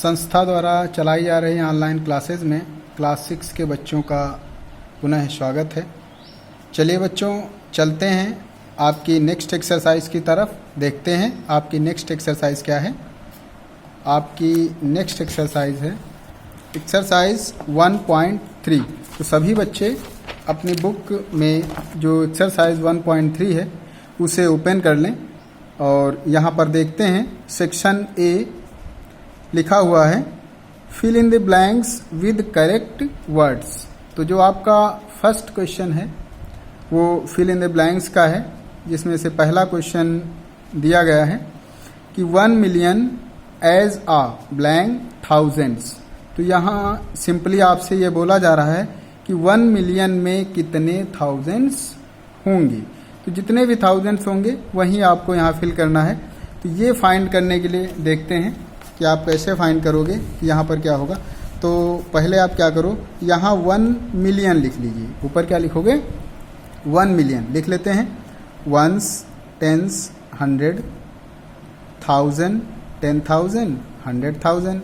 संस्था द्वारा चलाई जा रही ऑनलाइन क्लासेज में क्लास 6 के बच्चों का पुनः स्वागत है। चलिए बच्चों, चलते हैं आपकी नेक्स्ट एक्सरसाइज की तरफ। देखते हैं आपकी नेक्स्ट एक्सरसाइज क्या है। आपकी नेक्स्ट एक्सरसाइज है एक्सरसाइज 1.3। तो सभी बच्चे अपनी बुक में जो एक्सरसाइज 1.3 है उसे ओपन कर लें और यहाँ पर देखते हैं सेक्शन ए लिखा हुआ है fill in the blanks with correct words. तो जो आपका फर्स्ट क्वेश्चन है वो फिल इन द ब्लैंक्स का है, जिसमें से पहला क्वेश्चन दिया गया है कि 1 मिलियन एज आ ब्लैंक थाउजेंड्स। तो यहाँ सिंपली आपसे ये बोला जा रहा है कि 1 मिलियन में कितने थाउजेंड्स होंगे। तो जितने भी थाउजेंड्स होंगे वही आपको यहाँ फिल करना है। तो ये फाइंड करने के लिए देखते हैं कि आप कैसे फाइंड करोगे कि यहाँ पर क्या होगा। तो पहले आप क्या करो, यहाँ 1 मिलियन लिख लीजिए। ऊपर क्या लिखोगे, 1 मिलियन लिख लेते हैं। वंस, टेंस, 100, 1000, 10,000, 100,000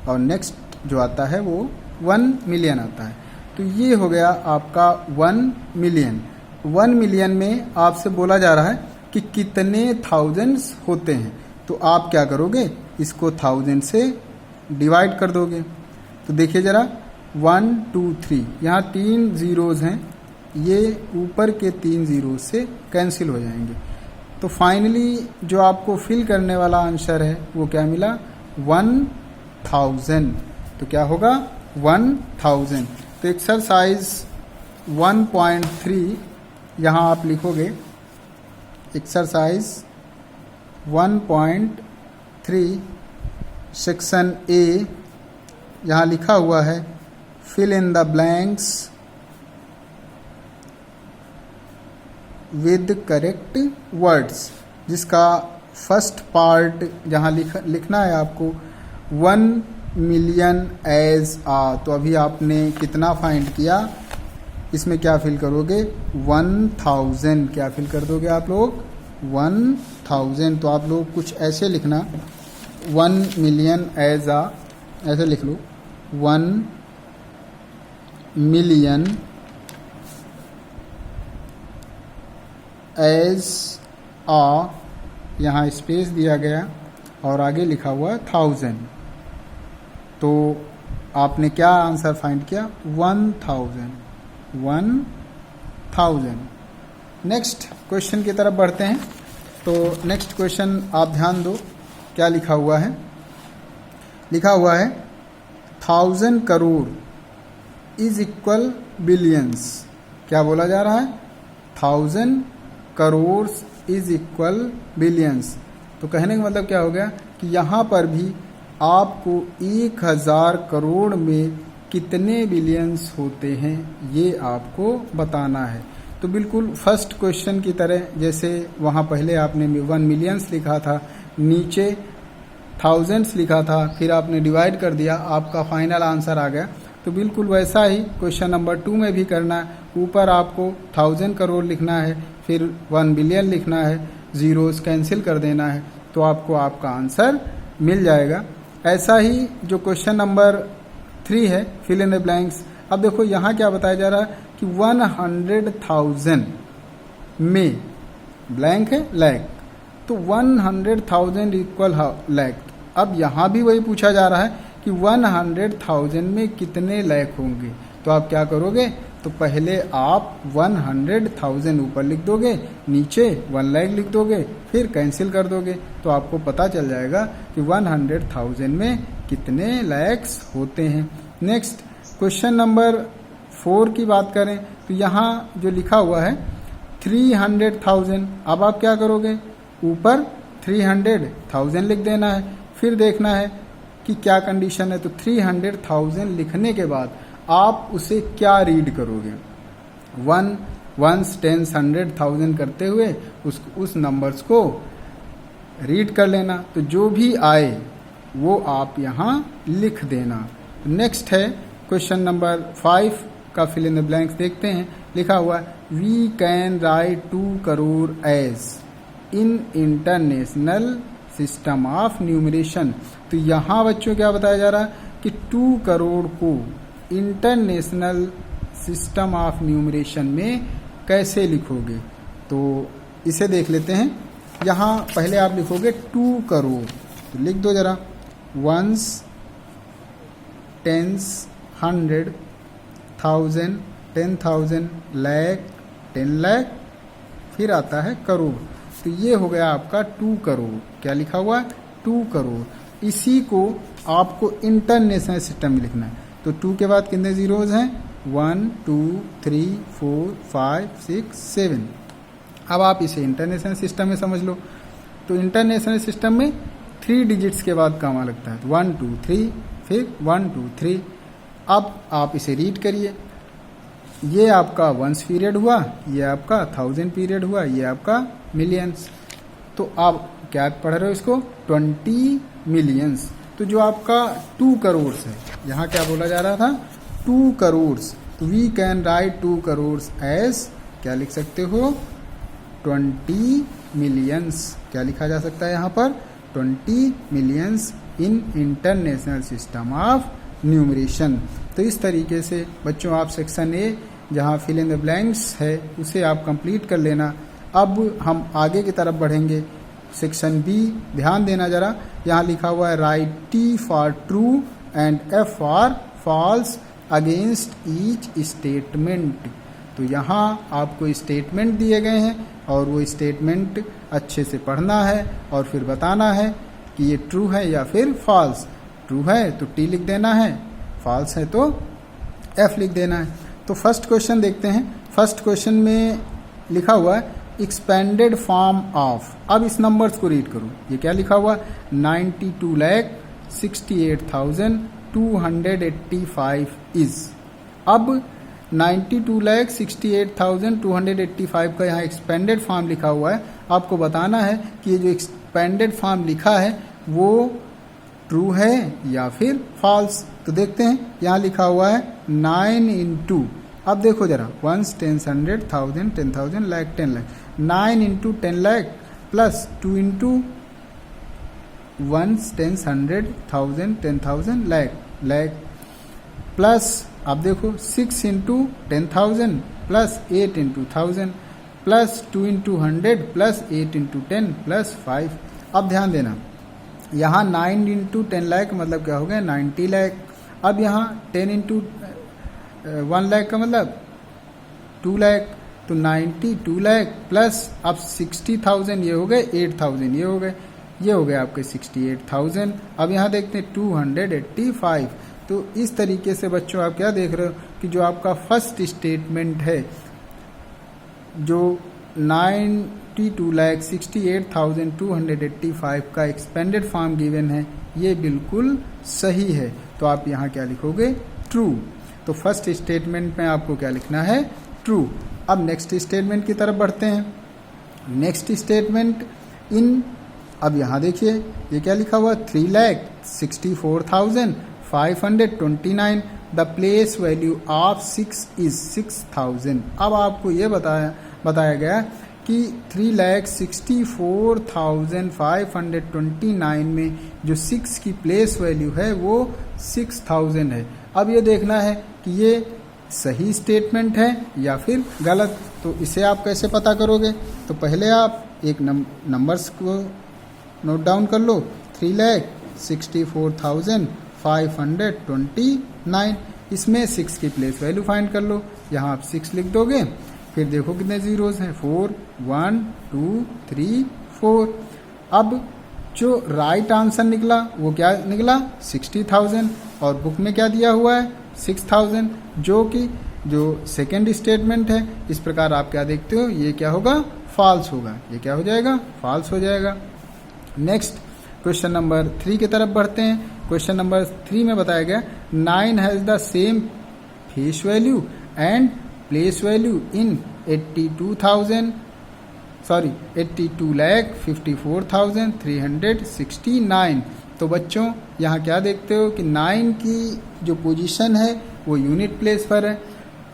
और नेक्स्ट जो आता है वो 1 मिलियन आता है। तो ये हो गया आपका 1 मिलियन। 1 मिलियन में आपसे बोला जा रहा है कि कितने थाउजेंड्स होते हैं। तो आप क्या करोगे, इसको 1000 से डिवाइड कर दोगे। तो देखिए ज़रा 1 2 3, यहाँ 3 ज़ीरोज़ हैं, ये ऊपर के 3 ज़ीरो से कैंसिल हो जाएंगे। तो फाइनली जो आपको फिल करने वाला आंसर है वो क्या मिला, 1000। तो क्या होगा, 1000। तो एक्सरसाइज 1.3 यहाँ आप लिखोगे। एक्सरसाइज 1.3 सेक्शन ए, यहाँ लिखा हुआ है fill in the blanks with correct words, जिसका फर्स्ट पार्ट जहाँ लिखना है आपको 1 मिलियन एज आ। तो अभी आपने कितना फाइंड किया, इसमें क्या फिल करोगे, 1000। क्या फिल कर दोगे आप लोग, 1000। तो आप लोग कुछ ऐसे लिखना, 1 मिलियन एज आ, ऐसे लिख लो, 1 मिलियन एज आ, यहाँ स्पेस दिया गया और आगे लिखा हुआ 1000। तो आपने क्या आंसर फाइंड किया, 1000। नेक्स्ट क्वेश्चन की तरफ बढ़ते हैं। तो नेक्स्ट क्वेश्चन आप ध्यान दो, क्या लिखा हुआ है। लिखा हुआ है 1000 करोड़ इज इक्वल बिलियंस। क्या बोला जा रहा है, 1000 करोड़ इज इक्वल बिलियंस। तो कहने का मतलब क्या हो गया कि यहाँ पर भी आपको 1000 करोड़ में कितने बिलियंस होते हैं ये आपको बताना है। तो बिल्कुल फर्स्ट क्वेश्चन की तरह, जैसे वहाँ पहले आपने 1 मिलियंस लिखा था, नीचे थाउजेंड्स लिखा था, फिर आपने डिवाइड कर दिया, आपका फाइनल आंसर आ गया। तो बिल्कुल वैसा ही क्वेश्चन नंबर 2 में भी करना है। ऊपर आपको 1000 करोड़ लिखना है, फिर 1 बिलियन लिखना है, ज़ीरोज़ कैंसिल कर देना है, तो आपको आपका आंसर मिल जाएगा। ऐसा ही जो क्वेश्चन नंबर 3 है फिल इन द ब्लैंक्स। अब देखो यहाँ क्या बताया जा रहा है कि 100,000 में ब्लैंक है लैख, तो 100,000 इक्वल लैख। अब यहाँ भी वही पूछा जा रहा है कि 100,000 में कितने लैख होंगे। तो आप क्या करोगे, तो पहले आप 100,000 ऊपर लिख दोगे, नीचे 1 लाख लिख दोगे, फिर कैंसिल कर दोगे। तो आपको पता चल जाएगा कि 100,000 में कितने लैक्स होते हैं। नेक्स्ट क्वेश्चन नंबर 4 की बात करें तो यहाँ जो लिखा हुआ है 300,000। अब आप क्या करोगे, ऊपर 300,000 लिख देना है, फिर देखना है कि क्या कंडीशन है। तो 300,000 लिखने के बाद आप उसे क्या रीड करोगे, 1 वंस 10 100,000 करते हुए उस नंबर्स को रीड कर लेना। तो जो भी आए वो आप यहाँ लिख देना। नेक्स्ट है क्वेश्चन नंबर 5 का फिल इन द ब्लैंक्स देखते हैं। लिखा हुआ है we can write 2 crore as in international system of numeration. तो यहाँ बच्चों क्या बताया जा रहा है कि 2 करोड़ को इंटरनेशनल सिस्टम ऑफ न्यूमरेशन में कैसे लिखोगे। तो इसे देख लेते हैं। यहाँ पहले आप लिखोगे 2 करोड़, तो लिख दो जरा, वंस, टेंस, 100, 1000, 10,000, लाख, 10 लाख, फिर आता है करोड़। तो ये हो गया आपका 2 करोड़। क्या लिखा हुआ है? 2 करोड़। इसी को आपको इंटरनेशनल सिस्टम में लिखना है। तो 2 के बाद कितने जीरोज हैं? 1 2 3 4 5 6 7। अब आप इसे इंटरनेशनल सिस्टम में समझ लो। तो इंटरनेशनल सिस्टम में 3 डिजिट्स के बाद कामा लगता है। 1 2 3, फिर 1 2 3। अब आप इसे रीड करिए। ये आपका वंस पीरियड हुआ, ये आपका 1000 पीरियड हुआ, ये आपका मिलियंस। तो आप क्या पढ़ रहे हो इसको? 20 मिलियंस। तो जो आपका 2 करोड़ है, यहाँ क्या बोला जा रहा था? 2 करोड़। तो we can write 2 crore as, क्या लिख सकते हो? 20 मिलियंस। क्या लिखा जा सकता है यहाँ पर? 20 millions in international system of numeration. तो इस तरीके से बच्चों आप सेक्शन ए जहाँ फिल इन द ब्लैंक्स है उसे आप कंप्लीट कर लेना। अब हम आगे की तरफ बढ़ेंगे। सेक्शन बी, ध्यान देना जरा, यहाँ लिखा हुआ है write T for true and F for false against each statement. तो यहाँ आपको स्टेटमेंट दिए गए हैं और वो स्टेटमेंट अच्छे से पढ़ना है और फिर बताना है कि ये ट्रू है या फिर फॉल्स। ट्रू है तो टी लिख देना है, फॉल्स है तो एफ लिख देना है। तो फर्स्ट क्वेश्चन देखते हैं। फर्स्ट क्वेश्चन में लिखा हुआ है एक्सपेंडेड फॉर्म ऑफ। अब इस नंबर्स को रीड करो। ये क्या लिखा हुआ? 92,68,285 इज। अब 92,68,285 का यहाँ एक्सपेंडेड फॉर्म लिखा हुआ है। आपको बताना है कि ये जो एक्सपेंडेड फॉर्म लिखा है वो ट्रू है या फिर फॉल्स। तो देखते हैं। यहाँ लिखा हुआ है 9 इंटू, अब देखो जरा, 1 10 100 1000 10,000 lakh 10 lakh, 9 into 10 lakh plus 2 into 1 10 100 1000 10,000 lakh lakh plus, अब देखो 6 into 10,000 plus 8 into 1000 plus 2 into 100 plus 8 into 10 plus 5। अब ध्यान देना, यहाँ 9 इंटू 10 लाख मतलब क्या हो गया? 90 लाख। अब यहाँ 10 इंटू 1 लाख का मतलब 2 लाख। तो 92 लाख प्लस अब 60,000 ये हो गए, 8,000 ये हो गए, ये हो गए आपके 68,000। अब यहाँ देखते हैं 285। तो इस तरीके से बच्चों आप क्या देख रहे हो कि जो आपका फर्स्ट स्टेटमेंट है, जो 92,68,285 का एक्सपेंडेड फॉर्म गिवन है, ये बिल्कुल सही है। तो आप यहाँ क्या लिखोगे? ट्रू। तो फर्स्ट स्टेटमेंट में आपको क्या लिखना है? ट्रू। अब नेक्स्ट स्टेटमेंट की तरफ बढ़ते हैं। नेक्स्ट स्टेटमेंट इन, अब यहाँ देखिए ये क्या लिखा हुआ? 3,64,529। The place value of 6 is 6,000। अब आपको ये बताया गया कि 3,64,529 में जो 6 की प्लेस वैल्यू है वो 6,000 है। अब ये देखना है कि ये सही स्टेटमेंट है या फिर गलत। तो इसे आप कैसे पता करोगे? तो पहले आप एक नंबर्स को नोट डाउन कर लो। 3,64,529, इसमें 6 की प्लेस वैल्यू फाइंड कर लो। यहाँ आप 6 लिख दोगे, फिर देखो कितने जीरोज हैं? 4 1 2 3 4। अब जो राइट आंसर निकला वो क्या निकला? 60,000। और बुक में क्या दिया हुआ है? 6,000, जो कि जो सेकेंड स्टेटमेंट है। इस प्रकार आप क्या देखते हो? ये क्या होगा? फॉल्स होगा। ये क्या हो जाएगा? फॉल्स हो जाएगा। नेक्स्ट क्वेश्चन नंबर 3 की तरफ बढ़ते हैं। क्वेश्चन नंबर 3 में बताया गया 9 has the same face value and place value in 82,54,369। तो बच्चों यहाँ क्या देखते हो कि 9 की जो पोजीशन है वो यूनिट प्लेस पर है।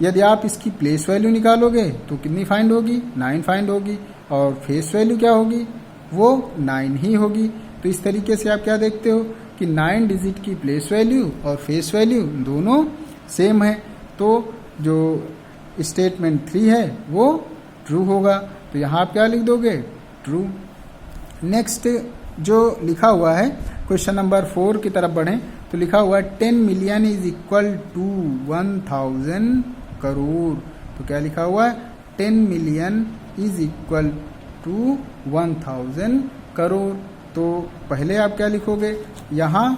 यदि आप इसकी प्लेस वैल्यू निकालोगे तो कितनी फाइंड होगी? 9 फाइंड होगी। और फेस वैल्यू क्या होगी? वो 9 ही होगी। तो इस तरीके से आप क्या देखते हो कि 9 डिजिट की प्लेस वैल्यू और फेस वैल्यू दोनों सेम है, तो जो स्टेटमेंट 3 है वो ट्रू होगा। तो यहाँ आप क्या लिख दोगे? ट्रू। नेक्स्ट जो लिखा हुआ है क्वेश्चन नंबर 4 की तरफ बढ़ें तो लिखा हुआ है 10 million is equal to 1000 crore. तो क्या लिखा हुआ है? 10 million is equal to 1000 crore. तो पहले आप क्या लिखोगे? यहाँ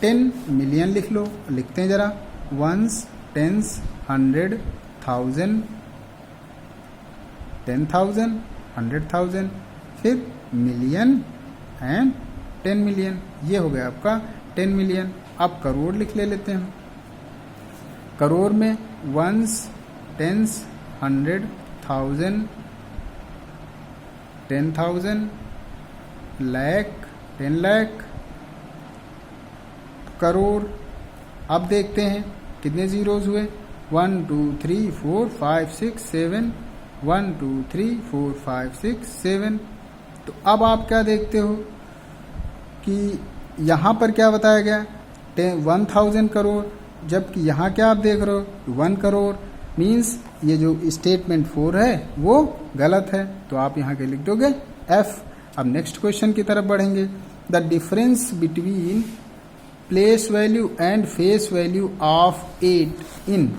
10 मिलियन लिख लो, लिखते हैं जरा, वंस, टेंस, 100, 1000, 10,000, 100,000, फिर मिलियन एंड 10 मिलियन। ये हो गया आपका 10 मिलियन। अब करोड़ लिख लेते हैं। करोड़ में वंस, टेंस, 100, 1000, 10,000, लाख, 10 लाख, करोड़। अब देखते हैं कितने जीरोज हुए। 1 2 3 4 5 6 7, 1 2 3 4 5 6 7। तो अब आप क्या देखते हो कि यहाँ पर क्या बताया गया? 1000 करोड़, जबकि यहाँ क्या आप देख रहे हो? 1 करोड़। मीन्स ये जो स्टेटमेंट 4 है वो गलत है, तो आप यहाँ के लिख दोगे एफ। अब नेक्स्ट क्वेश्चन की तरफ बढ़ेंगे। The difference between place value and face value of 8 in,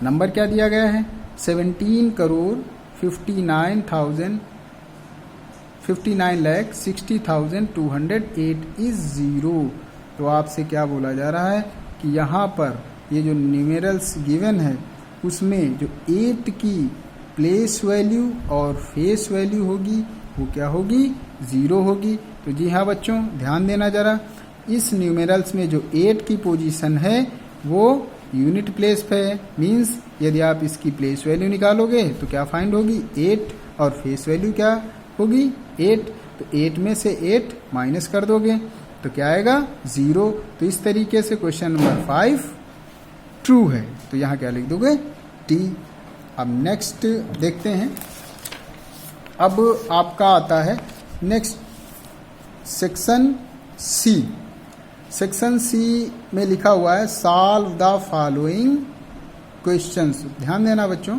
number क्या दिया गया है? 17 करोड़ 59 लाख 60,208 इज 0। तो आपसे क्या बोला जा रहा है कि यहाँ पर ये जो न्यूमेरल्स गिवन है उसमें जो 8 की प्लेस वैल्यू और फेस वैल्यू होगी वो क्या होगी? 0 होगी। तो जी हाँ बच्चों, ध्यान देना जरा, इस न्यूमेरल्स में जो 8 की पोजीशन है वो यूनिट प्लेस पे है। मीन्स यदि आप इसकी प्लेस वैल्यू निकालोगे तो क्या फाइंड होगी? 8, और फेस वैल्यू क्या होगी? 8। तो 8 में से 8 माइनस कर दोगे तो क्या आएगा? 0। तो इस तरीके से क्वेश्चन नंबर 5 ट्रू है। तो यहाँ क्या लिख दोगे? टी। अब नेक्स्ट देखते हैं। अब आपका आता है next section C. Section C में लिखा हुआ है सॉल्व द फॉलोइंग क्वेश्चंस। ध्यान देना बच्चों,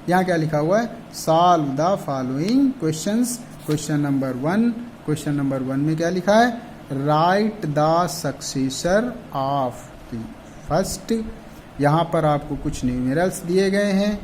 यहाँ क्या लिखा हुआ है? Solve the following questions. Question number 1, question number 1 में क्या लिखा है? Write the successor of. First यहाँ पर आपको कुछ न्यूमेरल्स दिए गए हैं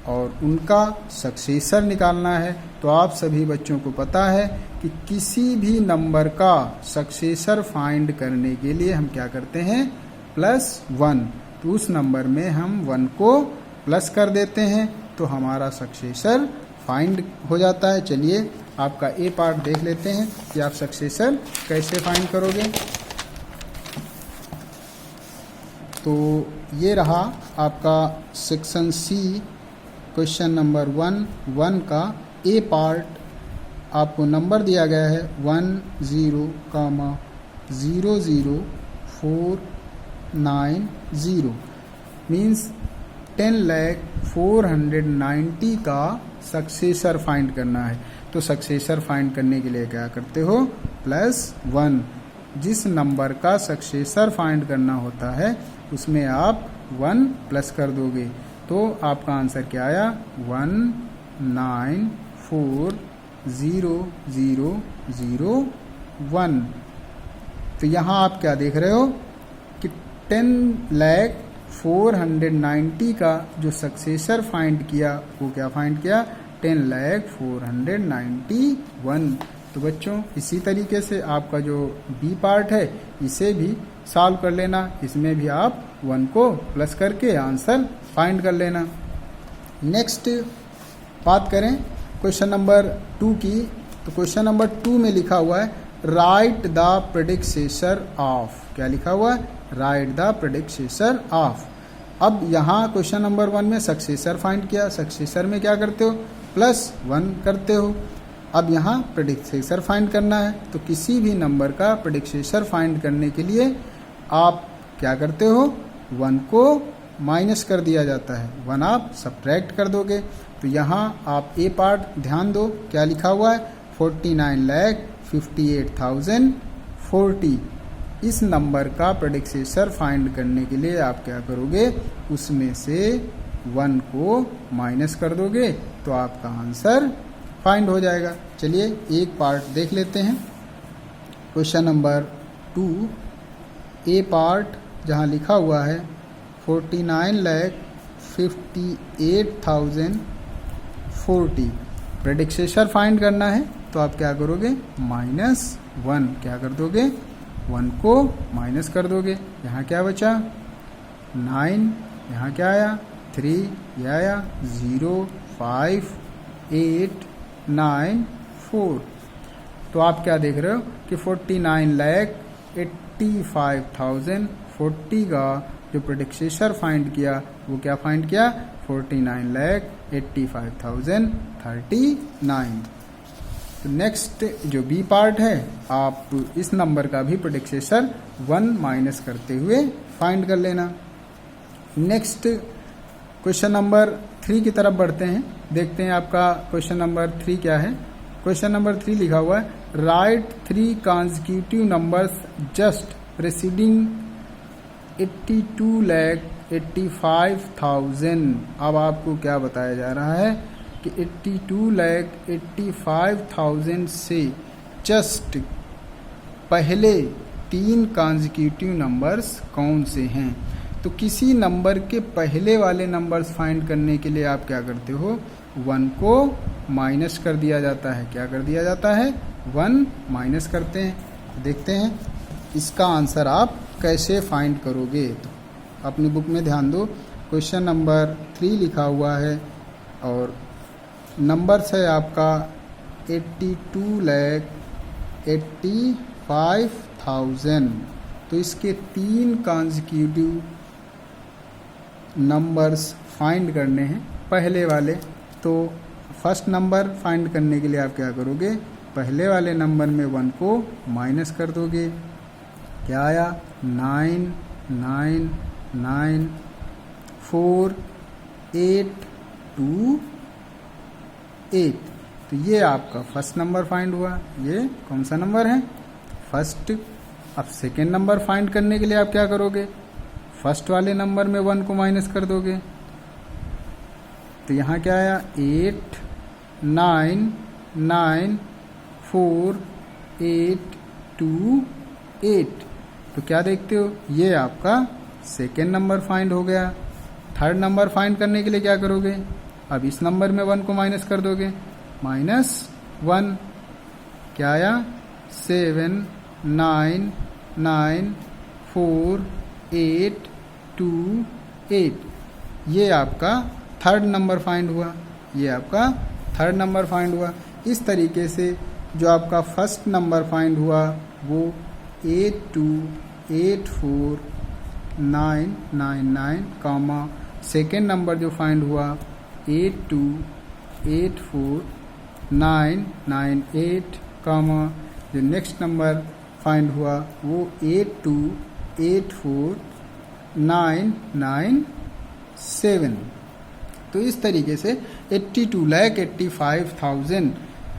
और उनका सक्सेसर निकालना है। तो आप सभी बच्चों को पता है कि किसी भी नंबर का सक्सेसर फाइंड करने के लिए हम क्या करते हैं? +1। तो उस नंबर में हम 1 को प्लस कर देते हैं तो हमारा सक्सेसर फाइंड हो जाता है। चलिए आपका ए पार्ट देख लेते हैं कि आप सक्सेसर कैसे फाइंड करोगे। तो ये रहा आपका सेक्शन सी क्वेश्चन नंबर 1 का ए पार्ट। आपको नंबर दिया गया है 10,00490, मीन्स 10,490 का सक्सेसर फाइंड करना है। तो सक्सेसर फाइंड करने के लिए क्या करते हो? +1। जिस नंबर का सक्सेसर फाइंड करना होता है उसमें आप 1 प्लस कर दोगे तो आपका आंसर क्या आया? 1940,001। तो यहाँ आप क्या देख रहे हो कि 10,490 का जो सक्सेसर फाइंड किया वो क्या फाइंड किया? 10,491। तो बच्चों इसी तरीके से आपका जो बी पार्ट है इसे भी सॉल्व कर लेना। इसमें भी आप 1 को प्लस करके आंसर फाइंड कर लेना। नेक्स्ट बात करें क्वेश्चन नंबर 2 की। तो क्वेश्चन नंबर 2 में लिखा हुआ है राइट द प्रेडिक्सेसर ऑफ। क्या लिखा हुआ है? Write the predecessor of. अब यहाँ क्वेश्चन नंबर 1 में सक्सेसर फाइंड किया, सक्सेसर में क्या करते हो? +1 करते हो। अब यहाँ प्रेडिक्सेसर फाइंड करना है तो किसी भी नंबर का प्रेडिक्सेसर फाइंड करने के लिए आप क्या करते हो? 1 को माइनस कर दिया जाता है, 1 आप सब्ट्रैक्ट कर दोगे। तो यहाँ आप ए पार्ट ध्यान दो, क्या लिखा हुआ है? 58,040 इस नंबर का प्रेडिक्सेसर फाइंड करने के लिए आप क्या करोगे, उसमें से 1 को माइनस कर दोगे तो आपका आंसर फाइंड हो जाएगा। चलिए एक पार्ट देख लेते हैं। क्वेश्चन नंबर 2 ए पार्ट जहां लिखा हुआ है 49,58,040 प्रेडिक्सेसर फाइंड करना है तो आप क्या करोगे, -1 क्या कर दोगे, 1 को माइनस कर दोगे। यहाँ क्या बचा 9, यहाँ क्या आया 3, यह आया 0, 5, 8, 9, 4। तो आप क्या देख रहे हो कि 49,85,040 का जो प्रेडिक्सेसर फाइंड किया वो क्या फाइंड किया, 49,85,039। तो नेक्स्ट जो बी पार्ट है, आप इस नंबर का भी प्रेडिक्सेसर 1 माइनस करते हुए फाइंड कर लेना। नेक्स्ट क्वेश्चन नंबर 3 की तरफ बढ़ते हैं। देखते हैं आपका क्वेश्चन नंबर 3 क्या है। क्वेश्चन नंबर 3 लिखा हुआ है right 3 consecutive numbers just preceding 82,85,000। अब आपको क्या बताया जा रहा है कि 82,85,000 से जस्ट पहले 3 consecutive नंबर्स कौन से हैं। तो किसी नंबर के पहले वाले नंबर्स फाइंड करने के लिए आप क्या करते हो, 1 को माइनस कर दिया जाता है। क्या कर दिया जाता है, 1 माइनस करते हैं। देखते हैं इसका आंसर आप कैसे फाइंड करोगे। तो अपनी बुक में ध्यान दो, क्वेश्चन नंबर 3 लिखा हुआ है और नंबर्स है आपका 82,85,000। तो इसके 3 consecutive नंबर्स फाइंड करने हैं पहले वाले। तो फर्स्ट नंबर फाइंड करने के लिए आप क्या करोगे, पहले वाले नंबर में 1 को माइनस कर दोगे। क्या आया 9, 9, 9, 4, 8, 2, 8। तो ये आपका फर्स्ट नंबर फाइंड हुआ। ये कौन सा नंबर है, फर्स्ट। अब सेकेंड नंबर फाइंड करने के लिए आप क्या करोगे, फर्स्ट वाले नंबर में 1 को माइनस कर दोगे। तो यहाँ क्या आया 8, 9, 9, 4, 8, 2, 8। तो क्या देखते हो, ये आपका सेकेंड नंबर फाइंड हो गया। थर्ड नंबर फाइंड करने के लिए क्या करोगे, अब इस नंबर में 1 को माइनस कर दोगे, -1। क्या आया 7, 9, 9, 4, 8, 2, 8। ये आपका थर्ड नंबर फाइंड हुआ। ये आपका थर्ड नंबर फाइंड हुआ। इस तरीके से जो आपका फर्स्ट नंबर फाइंड हुआ वो 82,84,999, कॉमा सेकेंड नंबर जो फाइंड हुआ 82,84,998, कॉमा जो नेक्स्ट नंबर फाइंड हुआ वो 82,84,997। तो इस तरीके से 82,85,000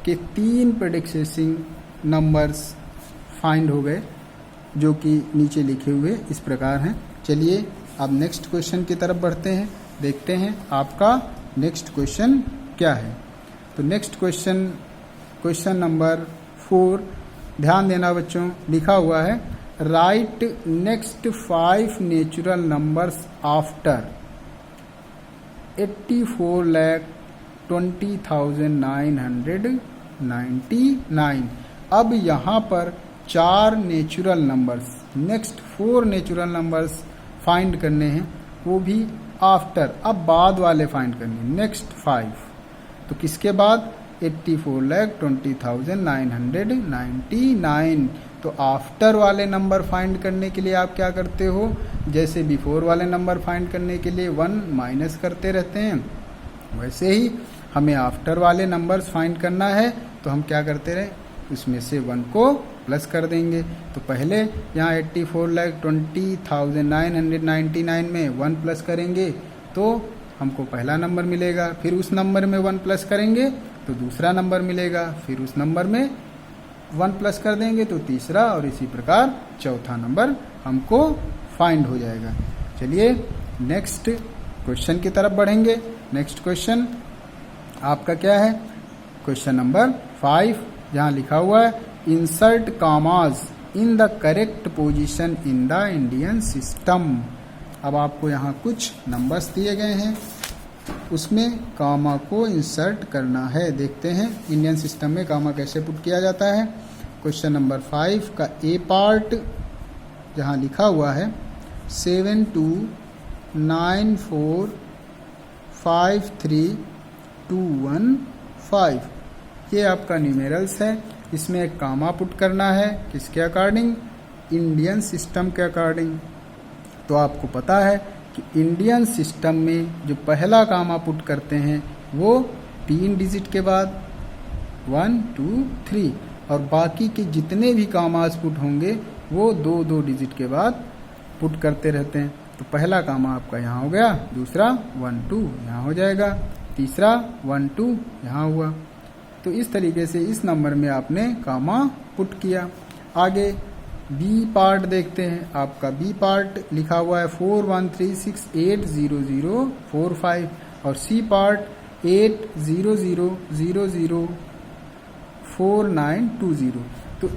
के 3 प्रेडिक्सेसिंग नंबर्स फाइंड हो गए, जो कि नीचे लिखे हुए इस प्रकार हैं। चलिए अब नेक्स्ट क्वेश्चन की तरफ बढ़ते हैं, देखते हैं आपका नेक्स्ट क्वेश्चन क्या है। तो नेक्स्ट क्वेश्चन नंबर 4, ध्यान देना बच्चों, लिखा हुआ है right next 5 natural numbers after 84,20,999। अब यहाँ पर 4 natural numbers, next 4 natural numbers find करने हैं, वो भी आफ्टर, अब बाद वाले फाइंड करने, नेक्स्ट 5। तो किसके बाद, 84,20,999। तो आफ्टर वाले नंबर फाइंड करने के लिए आप क्या करते हो, जैसे बिफोर वाले नंबर फाइंड करने के लिए 1 माइनस करते रहते हैं, वैसे ही हमें आफ्टर वाले नंबर्स फाइंड करना है तो हम क्या करते रहे, उसमें से 1 को प्लस कर देंगे। तो पहले यहाँ 84,20,999 में 1 प्लस करेंगे तो हमको पहला नंबर मिलेगा, फिर उस नंबर में 1 प्लस करेंगे तो दूसरा नंबर मिलेगा, फिर उस नंबर में 1 प्लस कर देंगे तो तीसरा और इसी प्रकार चौथा नंबर हमको फाइंड हो जाएगा। चलिए नेक्स्ट क्वेश्चन की तरफ बढ़ेंगे। नेक्स्ट क्वेश्चन आपका क्या है? क्वेश्चन नंबर 5, जहाँ लिखा हुआ है insert commas in the correct position in the Indian system. अब आपको यहाँ कुछ नंबर्स दिए गए हैं, उसमें कामा को इंसर्ट करना है। देखते हैं इंडियन सिस्टम में कामा कैसे पुट किया जाता है। क्वेश्चन नंबर 5 का ए पार्ट जहाँ लिखा हुआ है 72945321 ये आपका न्यूमेरल्स है। इसमें एक कामा पुट करना है किसके अकॉर्डिंग? इंडियन सिस्टम के अकॉर्डिंग। तो आपको पता है कि इंडियन सिस्टम में जो पहला कामा पुट करते हैं वो 3 डिजिट के बाद 1 2 3 और बाकी के जितने भी कामाज पुट होंगे वो 2 डिजिट के बाद पुट करते रहते हैं। तो पहला कामा आपका यहाँ हो गया, दूसरा 1 2 यहाँ हो जाएगा, तीसरा 1 2 यहाँ हुआ। तो इस तरीके से इस नंबर में आपने कामा पुट किया। आगे बी पार्ट देखते हैं। आपका बी पार्ट लिखा हुआ है 4136800045 और सी पार्ट 8000004920। तो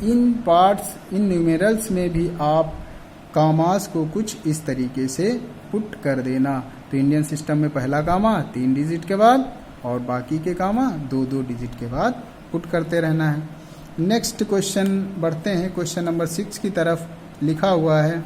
इन पार्ट्स, इन न्यूमेरल्स में भी आप कामास को कुछ इस तरीके से पुट कर देना। तो इंडियन सिस्टम में पहला कामा 3 डिजिट के बाद और बाकी के कामा 2 डिजिट के बाद पुट करते रहना है। नेक्स्ट क्वेश्चन बढ़ते हैं। क्वेश्चन नंबर 6 की तरफ लिखा हुआ है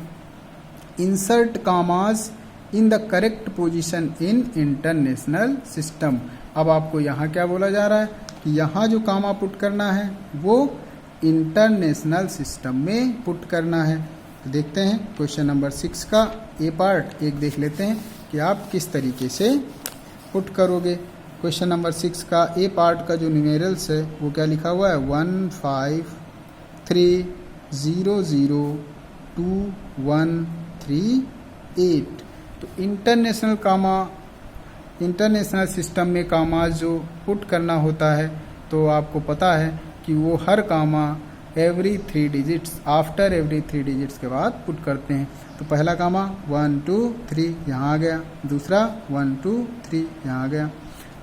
insert commas in the correct position in international system. अब आपको यहाँ क्या बोला जा रहा है कि यहाँ जो कामा पुट करना है वो इंटरनेशनल सिस्टम में पुट करना है। तो देखते हैं क्वेश्चन नंबर 6 का ए पार्ट एक देख लेते हैं कि आप किस तरीके से पुट करोगे। क्वेश्चन नंबर 6 का ए पार्ट का जो न्यूमेरल्स है वो क्या लिखा हुआ है 1530021338। तो इंटरनेशनल सिस्टम में कामा जो पुट करना होता है तो आपको पता है कि वो हर comma every 3 digits, after every 3 digits के बाद पुट करते हैं। तो पहला कामा 1 2 3 यहाँ आ गया, दूसरा 1 2 3 यहाँ आ गया,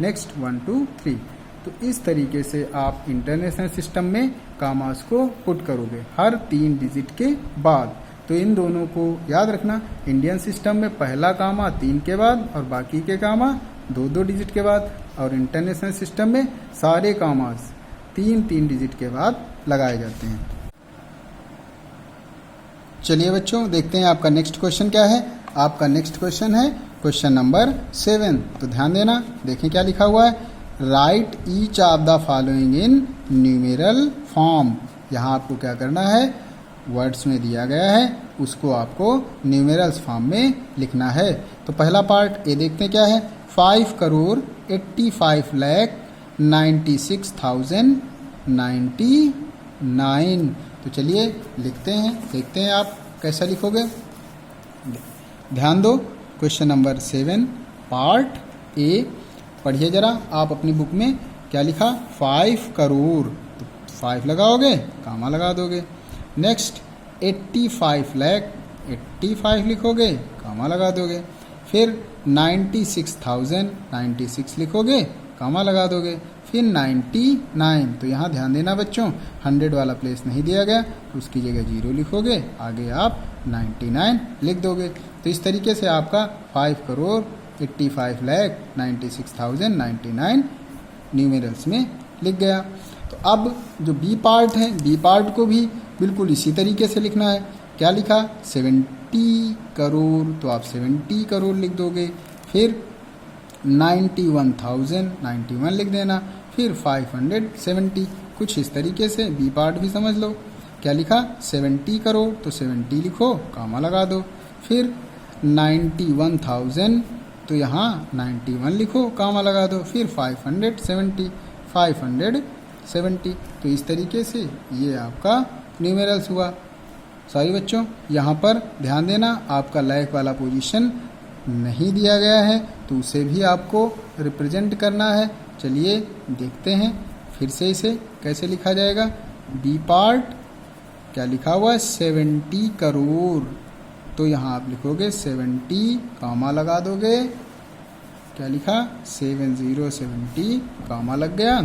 नेक्स्ट 1 2 3। तो इस तरीके से आप इंटरनेशनल सिस्टम में कामास को पुट करोगे हर 3 डिजिट के बाद। तो इन दोनों को याद रखना, इंडियन सिस्टम में पहला कामा 3 के बाद और बाकी के कामा 2 डिजिट के बाद, और इंटरनेशनल सिस्टम में सारे कामास 3 डिजिट के बाद लगाए जाते हैं। चलिए बच्चों देखते हैं आपका नेक्स्ट क्वेश्चन क्या है। आपका नेक्स्ट क्वेश्चन है क्वेश्चन नंबर 7। तो ध्यान देना, देखें क्या लिखा हुआ है right each of the following in numeral form. यहाँ आपको क्या करना है, वर्ड्स में दिया गया है उसको आपको न्यूमेरल्स फॉर्म में लिखना है। तो पहला पार्ट ये देखते हैं क्या है 5,85,96,099। तो चलिए लिखते हैं, देखते हैं आप कैसा लिखोगे। ध्यान दो, क्वेश्चन नंबर 7 पार्ट ए पढ़िए जरा आप अपनी बुक में क्या लिखा 5 करोड़। तो 5 लगाओगे, कामा लगा दोगे। नेक्स्ट 85 लाख, 85 लिखोगे, कामा लगा दोगे। फिर 96,000, 96 लिखोगे, कामा लगा दोगे। फिर 99, तो यहाँ ध्यान देना बच्चों 100 वाला प्लेस नहीं दिया गया, उसकी जगह 0 लिखोगे, आगे आप 99 लिख दोगे। तो इस तरीके से आपका 5,85,96,099 न्यूमेरल्स में लिख गया। तो अब जो बी पार्ट है, बी पार्ट को भी बिल्कुल इसी तरीके से लिखना है। क्या लिखा 70 करोड़, तो आप 70 करोड़ लिख दोगे। फिर 91,000, 91 लिख देना। फिर 570, कुछ इस तरीके से बी पार्ट भी समझ लो। क्या लिखा 70 करोड़, तो 70 लिखो, कामा लगा दो। फिर 91,000, तो यहाँ 91 लिखो, कामा लगा दो। फिर 570, 570। तो इस तरीके से ये आपका न्यूमेरल्स हुआ। सॉरी बच्चों, यहाँ पर ध्यान देना आपका लाइक वाला पोजीशन नहीं दिया गया है, तो उसे भी आपको रिप्रेजेंट करना है। चलिए देखते हैं फिर से इसे कैसे लिखा जाएगा। बी पार्ट क्या लिखा हुआ है 70 करोड़, तो यहाँ आप लिखोगे 70 कामा लगा दोगे, क्या लिखा 7070 कामा लग गया।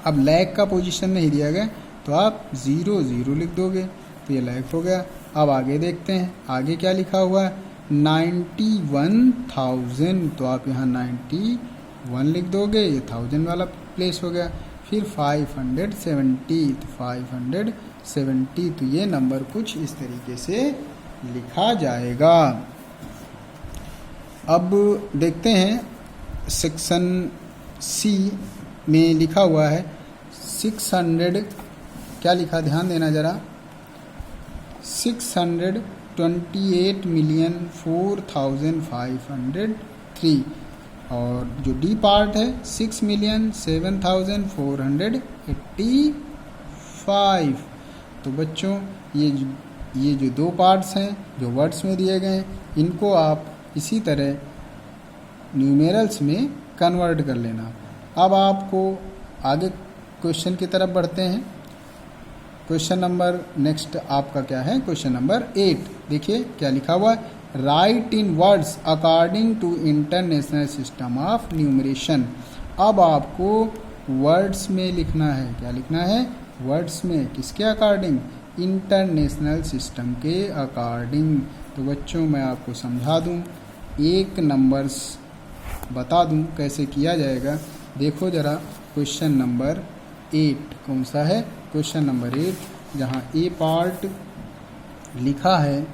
अब लैख का पोजीशन नहीं दिया गया तो आप 00 लिख दोगे, तो ये लैख हो गया। अब आगे देखते हैं, आगे क्या लिखा हुआ है 91,000, तो आप यहाँ 91 लिख दोगे, ये 1000 वाला प्लेस हो गया। फिर 570, तो 570, तो ये नंबर कुछ इस तरीके से लिखा जाएगा। अब देखते हैं सेक्शन सी में लिखा हुआ है 600, क्या लिखा ध्यान देना ज़रा, 628,04,503, और जो डी पार्ट है 6,07,485। तो बच्चों ये जो दो पार्ट्स हैं जो वर्ड्स में दिए गए हैं, इनको आप इसी तरह न्यूमेरल्स में कन्वर्ट कर लेना। अब आपको आगे क्वेश्चन की तरफ बढ़ते हैं। क्वेश्चन नंबर नेक्स्ट आपका क्या है, क्वेश्चन नंबर 8। देखिए क्या लिखा हुआ है, write in words according to international system of numeration. अब आपको वर्ड्स में लिखना है, क्या लिखना है वर्ड्स में, किसके अकॉर्डिंग, इंटरनेशनल सिस्टम के अकॉर्डिंग। तो बच्चों मैं आपको समझा दूं, एक नंबर्स बता दूं कैसे किया जाएगा। देखो ज़रा क्वेश्चन नंबर 8 कौन सा है, क्वेश्चन नंबर 8, जहाँ ए पार्ट लिखा है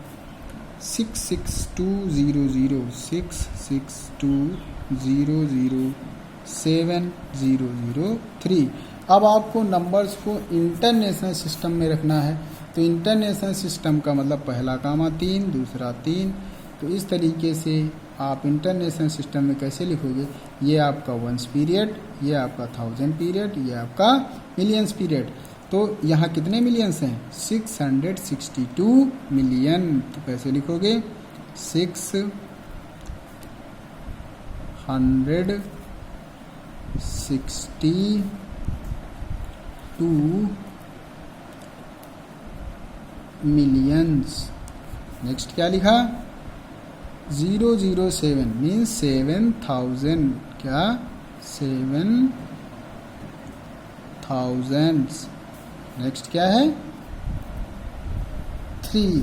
66200 662007003। अब आपको नंबर्स को इंटरनेशनल सिस्टम में रखना है, तो इंटरनेशनल सिस्टम का मतलब पहला कामा 3, दूसरा 3, तो इस तरीके से आप इंटरनेशनल सिस्टम में कैसे लिखोगे, ये आपका 1 पीरियड, ये आपका 1000 पीरियड, ये आपका मिलियंस पीरियड। तो यहाँ कितने मिलियंस हैं 662 मिलियन, तो कैसे लिखोगे 662 मिलियंस। नेक्स्ट क्या लिखा 007 मीन्स 7000, क्या 7000। नेक्स्ट क्या है 3।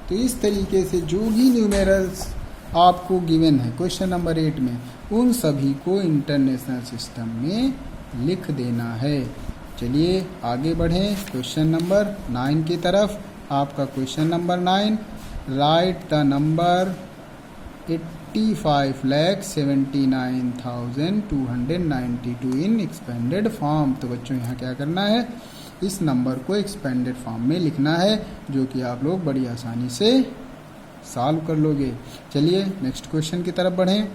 तो इस तरीके से जो भी न्यूमेरल्स आपको गिवन है क्वेश्चन नंबर 8 में, उन सभी को इंटरनेशनल सिस्टम में लिख देना है। चलिए आगे बढ़ें क्वेश्चन नंबर 9 की तरफ। आपका question number 9, right the number 85,79,292 in expanded form. तो बच्चों यहाँ क्या करना है, इस नंबर को एक्सपेंडेड फॉर्म में लिखना है, जो कि आप लोग बड़ी आसानी से सॉल्व कर लोगे। चलिए नेक्स्ट क्वेश्चन की तरफ बढ़ें।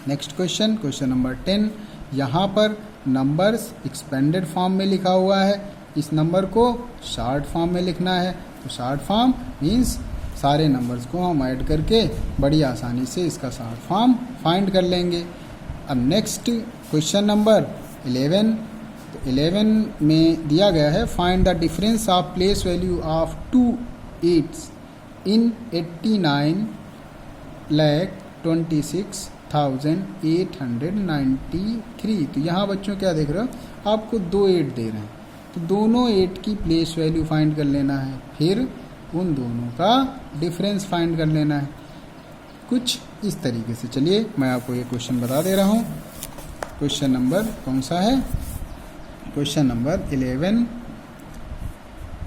नेक्स्ट क्वेश्चन, क्वेश्चन नंबर 10, यहाँ पर नंबर्स एक्सपेंडेड फॉर्म में लिखा हुआ है, इस नंबर को शॉर्ट फॉर्म में लिखना है। तो शॉर्ट फॉर्म मीन्स सारे नंबर्स को हम ऐड करके बड़ी आसानी से इसका शॉर्ट फॉर्म फाइंड कर लेंगे। अब नेक्स्ट क्वेश्चन नंबर 11, तो 11 में दिया गया है, find the difference of place value of 2 8s इन 89,26,893। तो यहाँ बच्चों क्या देख रहे हो, आपको 2 8 दे रहे हैं, तो दोनों 8 की प्लेस वैल्यू फाइंड कर लेना है, फिर उन दोनों का डिफरेंस फाइंड कर लेना है, कुछ इस तरीके से। चलिए मैं आपको ये क्वेश्चन बता दे रहा हूँ। क्वेश्चन नंबर कौन सा है, क्वेश्चन नंबर 11,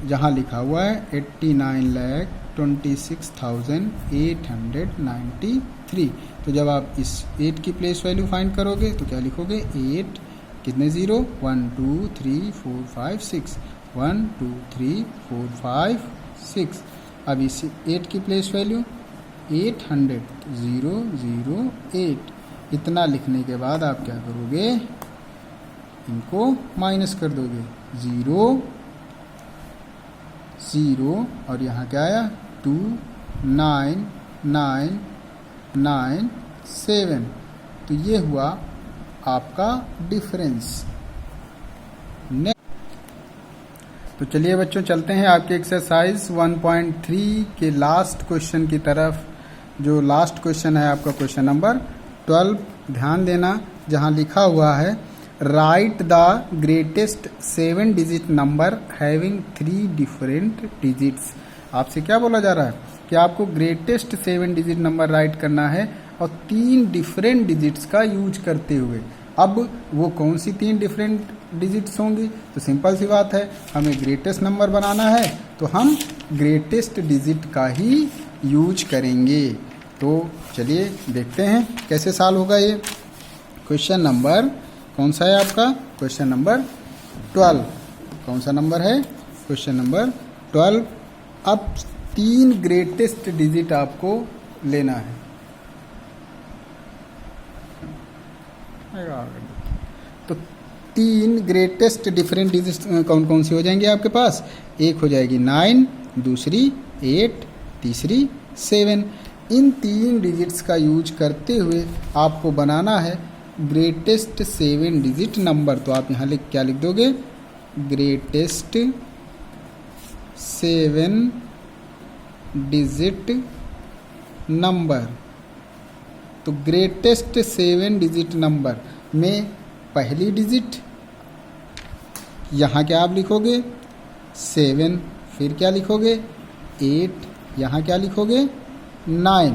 जहाँ लिखा हुआ है 89,26,893। तो जब आप इस 8 की प्लेस वैल्यू फाइंड करोगे तो क्या लिखोगे, 8 कितने 0, 1 2 3 4 5 6, 1 2 3 4 5 6। अब इस 8 की प्लेस वैल्यू 800 008। इतना लिखने के बाद आप क्या करोगे, इनको माइनस कर दोगे, 0 0 और यहाँ क्या आया 2 9 9 9 7। तो ये हुआ आपका डिफरेंस। तो चलिए बच्चों चलते हैं आपके एक्सरसाइज 1.3 के लास्ट क्वेश्चन की तरफ। जो लास्ट क्वेश्चन है आपका क्वेश्चन नंबर 12। ध्यान देना, जहां लिखा हुआ है write the greatest 7 digit number having 3 different digits. आपसे क्या बोला जा रहा है कि आपको ग्रेटेस्ट 7 डिजिट नंबर राइट करना है और 3 डिफरेंट डिजिट्स का यूज करते हुए। अब वो कौन सी 3 डिफरेंट डिजिट्स होंगी? तो सिंपल सी बात है, हमें ग्रेटेस्ट नंबर बनाना है तो हम ग्रेटेस्ट डिजिट का ही यूज करेंगे। तो चलिए देखते हैं कैसे सॉल्व होगा ये। क्वेश्चन नंबर कौन सा है आपका? Question number 12। कौन सा नंबर है? Question number 12। अब 3 ग्रेटेस्ट डिजिट आपको लेना है। तो 3 ग्रेटेस्ट डिफरेंट डिजिट कौन कौन सी हो जाएंगे आपके पास? एक हो जाएगी 9, दूसरी 8, तीसरी 7। इन 3 डिजिट्स का यूज करते हुए आपको बनाना है ग्रेटेस्ट 7 डिजिट नंबर। तो आप यहाँ क्या लिख दोगे? Greatest 7 digit number. तो ग्रेटेस्ट 7 डिजिट नंबर में पहली डिजिट यहाँ क्या आप लिखोगे? 7। फिर क्या लिखोगे? 8। यहाँ क्या लिखोगे? 9।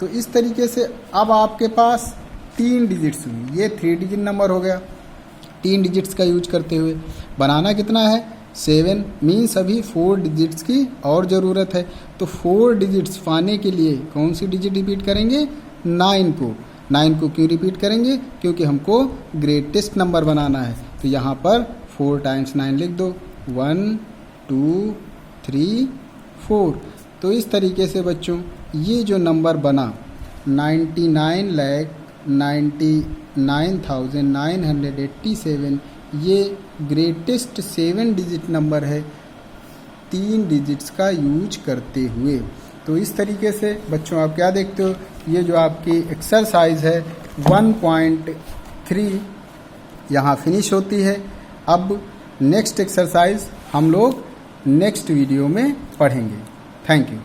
तो इस तरीके से अब आपके पास 3 डिजिट्स हुई। ये 3 डिजिट नंबर हो गया। 3 डिजिट्स का यूज करते हुए बनाना कितना है? 7 मीन्स अभी 4 डिजिट्स की और ज़रूरत है। तो 4 डिजिट्स पाने के लिए कौन सी डिजिट रिपीट करेंगे? 9 को। 9 को क्यों रिपीट करेंगे? क्योंकि हमको ग्रेटेस्ट नंबर बनाना है। तो यहाँ पर 4 टाइम्स 9 लिख दो। 1 2 3 4। तो इस तरीके से बच्चों ये जो नंबर बना 99,99,987, ये ग्रेटेस्ट 7 डिजिट नंबर है 3 डिजिट्स का यूज करते हुए। तो इस तरीके से बच्चों आप क्या देखते हो, ये जो आपकी एक्सरसाइज है 1.3 यहाँ फिनिश होती है। अब नेक्स्ट एक्सरसाइज हम लोग नेक्स्ट वीडियो में पढ़ेंगे। Thank you.